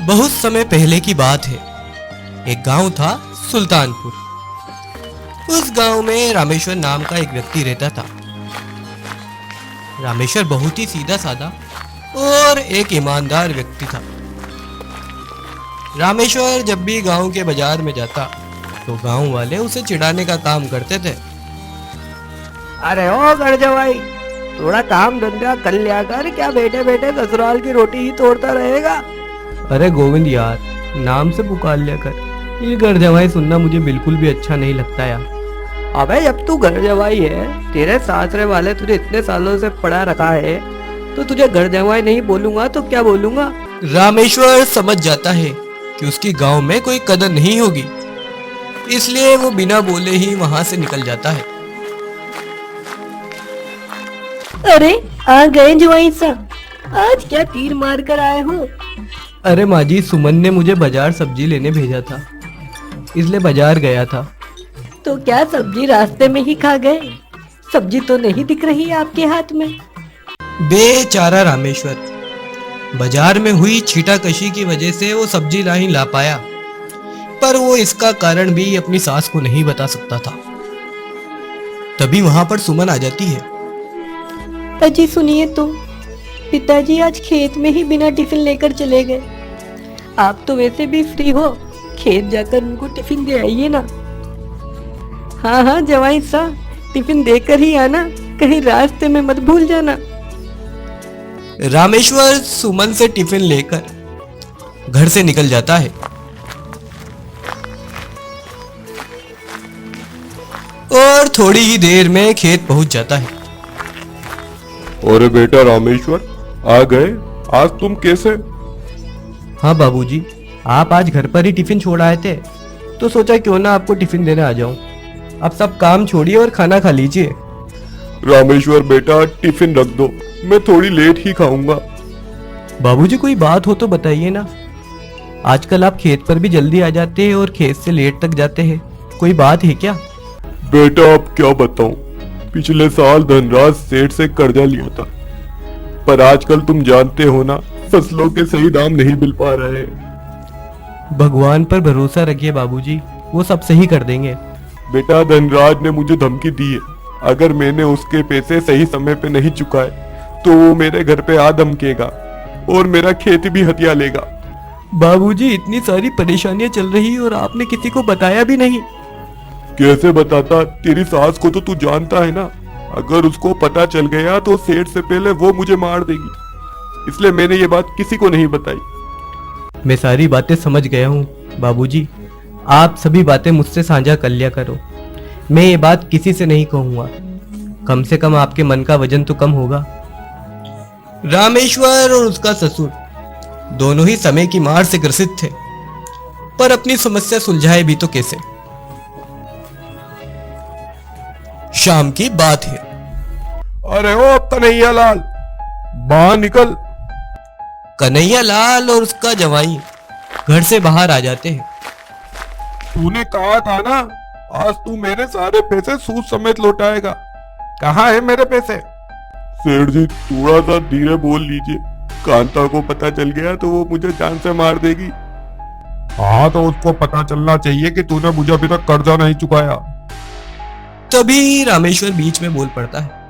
बहुत समय पहले की बात है। एक गांव था सुल्तानपुर। उस गांव में रामेश्वर नाम का एक व्यक्ति रहता था। रामेश्वर बहुत ही सीधा साधा और एक ईमानदार व्यक्ति था। रामेश्वर जब भी गांव के बाजार में जाता तो गांव वाले उसे चिढ़ाने का काम करते थे। अरे ओ गरजा भाई, थोड़ा काम धंधा कर लिया कर, क्या बैठे बैठे ससुराल की रोटी ही तोड़ता रहेगा। अरे गोविंद यार, नाम से पुकार लिया कर। ये घर जमाई सुनना मुझे बिल्कुल भी अच्छा नहीं लगता यार। अबे जब तू घर जवाई है, तेरे सासरे वाले तुझे इतने सालों से पढ़ा रखा है, तो तुझे घर जवाई नहीं बोलूंगा तो क्या बोलूंगा। रामेश्वर समझ जाता है कि उसकी गांव में कोई कदर नहीं होगी, इसलिए वो बिना बोले ही वहां से निकल जाता है। अरे आ गए जवाई साहब, आज क्या तीर मार कर आए हो। अरे माँ जी, सुमन ने मुझे बाजार सब्जी लेने भेजा था, इसलिए बाजार गया था। तो क्या सब्जी रास्ते में ही खा गए? सब्जी तो नहीं दिख रही आपके हाथ में। बेचारा रामेश्वर, बाजार में हुई छीटाकशी की वजह से वो सब्जी नहीं ला पाया, पर वो इसका कारण भी अपनी सास को नहीं बता सकता था। तभी वहां पर सुमन आ जाती है। अजी सुनिए तो, पिताजी आज खेत में ही बिना टिफिन लेकर चले गए। आप तो वैसे भी फ्री हो, खेत जाकर उनको टिफिन दे आइए ना। हाँ हाँ जवाई साहब, टिफिन देकर ही आना, कहीं रास्ते में मत भूल जाना। रामेश्वर सुमन से टिफिन लेकर घर से निकल जाता है और थोड़ी ही देर में खेत पहुंच जाता है। अरे बेटा रामेश्वर, आ गए? आज तुम कैसे? हाँ बाबूजी, आप आज घर पर ही टिफिन छोड़ आए थे, तो सोचा क्यों ना आपको टिफिन देने आ जाऊं। अब सब काम छोड़िए और खाना खा लीजिए। रामेश्वर बेटा, टिफिन रख दो, मैं थोड़ी लेट ही खाऊंगा। बाबूजी कोई बात हो तो बताइए ना। आजकल आप खेत पर भी जल्दी आ जाते हैं और खेत से लेट तक जाते हैं, कोई बात है क्या? बेटा अब क्या बताऊं, पिछले साल धनराज सेठ से कर्जा लिया था, पर आजकल तुम जानते हो ना, फसलों के सही दाम नहीं मिल पा रहे। भगवान पर भरोसा रखिए बाबूजी, वो सब सही कर देंगे। बेटा धनराज ने मुझे धमकी दी है, अगर मैंने उसके पैसे सही समय पे नहीं चुकाए तो वो मेरे घर पे आ धमकेगा और मेरा खेत भी हथिया लेगा। बाबूजी इतनी सारी परेशानियां चल रही और आपने किसी को बताया भी नहीं। कैसे बताता, तेरी सास को तो तू जानता है ना, अगर उसको पता चल गया तो सेठ से पहले वो मुझे मार देगी, इसलिए मैंने ये बात किसी को नहीं बताई। मैं सारी बातें समझ गया हूँ बाबूजी, आप सभी बातें मुझसे साझा कर लिया करो। मैं ये बात किसी से नहीं कहूंगा, कम से कम आपके मन का वजन तो कम होगा। रामेश्वर और उसका ससुर दोनों ही समय की मार से ग्रसित थे, पर अपनी समस्या सुलझाए भी तो कैसे। शाम की बात है। अरे ओ कन्हैया लाल, बाहर निकल। कन्हैया लाल और उसका जवाई घर से बाहर आ जाते हैं। तूने कहा था ना, आज तू मेरे सारे पैसे सूद समेत लौटाएगा, कहाँ है मेरे पैसे? सेठ जी थोड़ा सा धीरे बोल लीजिए, कांता को पता चल गया तो वो मुझे जान से मार देगी। हाँ तो उसको पता चलना चाहिए कि तूने मुझे अभी तक कर्जा नहीं चुकाया। तभी रामेश्वर बीच में बोल पड़ता है।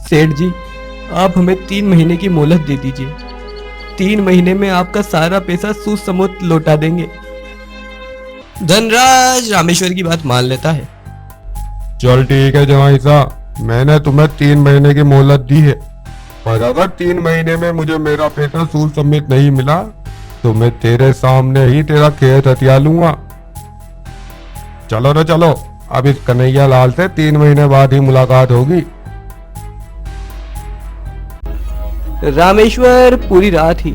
सेठ जी, आप हमें 3 महीने की मोहलत दे दीजिए, 3 महीने में आपका सारा पैसा सूद समेत लौटा देंगे। धनराज रामेश्वर की बात मान लेता है। चल ठीक है जवाई साहब, मैंने तुम्हें 3 महीने की मोहलत दी है, पर अगर 3 महीने में मुझे मेरा पैसा सूद समेत नहीं मिला तो मैं तेरे सामने ही तेरा खेत हथिया लूंगा। चलो ना चलो, अब इस कन्हैया लाल से 3 महीने बाद ही मुलाकात होगी। रामेश्वर पूरी रात ही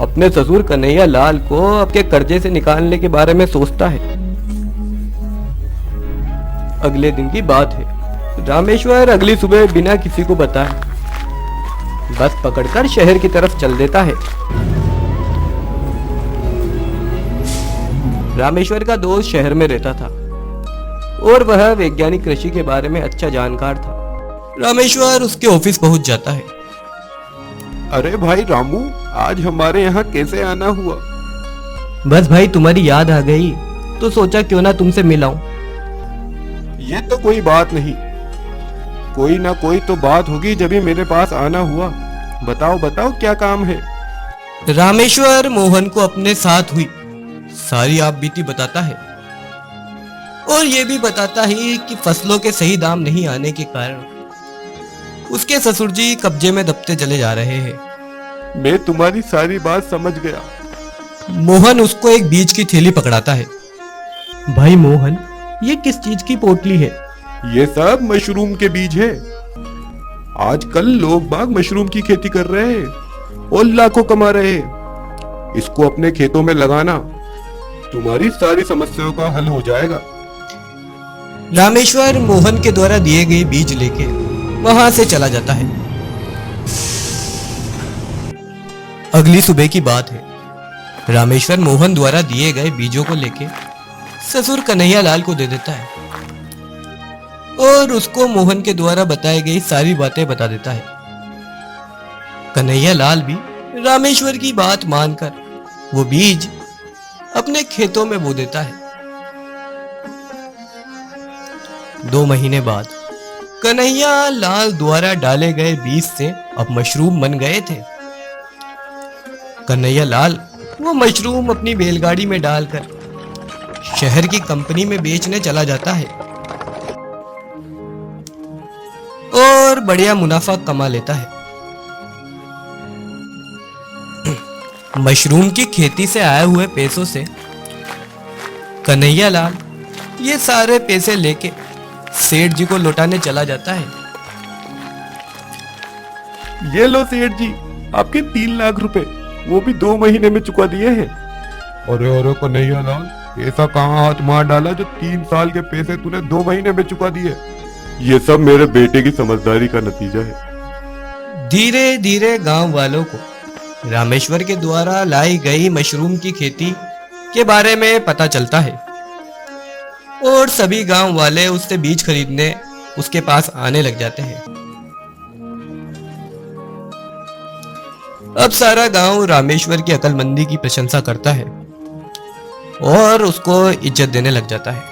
अपने ससुर कन्हैया लाल को अपने कर्जे से निकालने के बारे में सोचता है। अगले दिन की बात है। रामेश्वर अगली सुबह बिना किसी को बताए बस पकड़कर शहर की तरफ चल देता है। रामेश्वर का दोस्त शहर में रहता था और वह वैज्ञानिक कृषि के बारे में अच्छा जानकार था। रामेश्वर उसके ऑफिस पहुंच जाता है। अरे भाई रामू, आज हमारे यहाँ कैसे आना हुआ? बस भाई तुम्हारी याद आ गई तो सोचा क्यों ना तुमसे मिलाऊं। ये तो कोई बात नहीं, कोई ना कोई तो बात होगी जब ही मेरे पास आना हुआ। बताओ बताओ क्या काम है। रामेश्वर मोहन को अपने साथ हुई सारी आप बीती बताता है और ये भी बताता है कि फसलों के सही दाम नहीं आने के कारण उसके ससुर जी कब्जे में दबते चले जा रहे हैं। मैं तुम्हारी सारी बात समझ गया। मोहन उसको एक बीज की थैली पकड़ाता है। भाई मोहन, ये किस चीज की पोटली है? ये सब मशरूम के बीज है। आजकल लोग बाग मशरूम की खेती कर रहे हैं और लाखों कमा रहे हैं। इसको अपने खेतों में लगाना, तुम्हारी सारी समस्याओं का हल हो जाएगा। रामेश्वर मोहन के द्वारा दिए गए बीज लेके वहां से चला जाता है। अगली सुबह की बात है। रामेश्वर मोहन द्वारा दिए गए बीजों को लेके ससुर कन्हैया लाल को दे देता है और उसको मोहन के द्वारा बताई गई सारी बातें बता देता है। कन्हैया लाल भी रामेश्वर की बात मानकर वो बीज अपने खेतों में बो देता है। 2 महीने बाद कन्हैया लाल द्वारा डाले गए बीज से अब मशरूम बन गए थे। कन्हैया लाल वो मशरूम अपनी बैलगाड़ी में डालकर शहर की कंपनी में बेचने चला जाता है और बढ़िया मुनाफा कमा लेता है। मशरूम की खेती से आए हुए पैसों से कन्हैया लाल ये सारे पैसे लेके सेठ जी को लौटाने चला जाता है। ये लो सेठ जी, आपके 3 लाख रुपए, वो भी 2 महीने में चुका दिए हैं। अरे अरे कन्हैया लाल, ऐसा कहाँ हाथ मार डाला जो 3 साल के पैसे तूने 2 महीने में चुका दिए? ये सब मेरे बेटे की समझदारी का नतीजा है। धीरे धीरे गांव वालों को रामेश्वर के द्वारा लाई गई मशरूम की खेती के बारे में पता चलता है और सभी गांव वाले उससे बीज खरीदने उसके पास आने लग जाते हैं। अब सारा गांव रामेश्वर की अक्लमंदी की प्रशंसा करता है और उसको इज्जत देने लग जाता है।